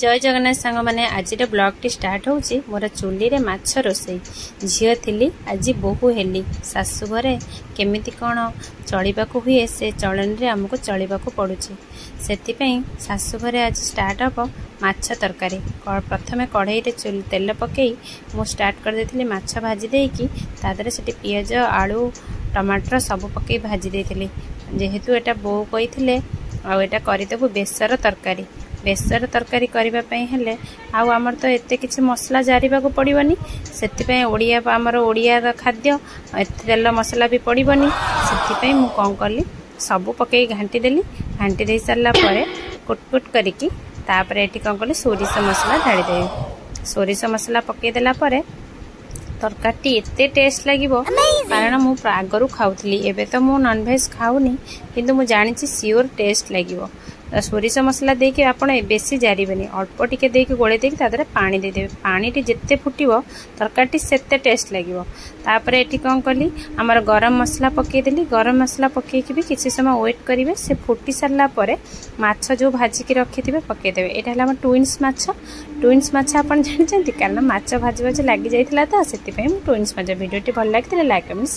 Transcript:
जय जगन्नाथ सांग मैंने आज ब्लॉग टी स्टार्ट होची मोर चुली रे माछ रोसई झील थी आज बोहू हेली सासु घरे केमिति कौन चलवाक हुए से चलन रे आमको चलवाक पड़ुची से सासु घरे आज स्टार्ट हम माछ तरकारी। प्रथमे कढ़ई रे तेल पकई मु स्टार्ट कर देथिली माछ भाजी देकी तादरे से पियाज आलू टमाटर सब पकई भाजी देथिली जेहेतु एटा बो कही आ एटा करदेबू बेसर तरकारी। बेसर तरकारी करने हेले आमर तो एते किसी मसला जारिबा को पड़िबनी से ओडिया आमर ओडिया खाद्य तेल मसला भी पड़िबनी से मु कौन कली सबू पकई घाटी देली घाटी दे सारा पर कुटकुट करिकी तापर एटी कौन कली सोरिष मसला ढाड़ी देवी सोरिष मसला पकई देला पर तरकारी एते टेस्ट लगे कारण मु आगरू खाऊली एबे तो मु नॉनवेज खाऊनी किंतु मु जानी सियोर टेस्ट लगे। सोरिष मसला देके आपण बेसी जारिबेनी अल्प टिके देके गोळे देके तादरे पानी दे देबे पानी टी जेते फुटिबो तरकारी सेते टेस्ट लागिवो। तापर एटी कोन कली हमर गरम मसला पके देली गरम मसला पके कि भी किछि समय वेट करिवे से फुटी सरला परे माछ जो भाजी के रखिथिबे पके देबे। एटा हला हमर ट्विन्स माछ आपण जानि छथि कारण माछ भाजी भाजी लागि जाइथिला त सेति पे ट्विन्स माछ वीडियो टी भल लागिथिले लाइक कमेंट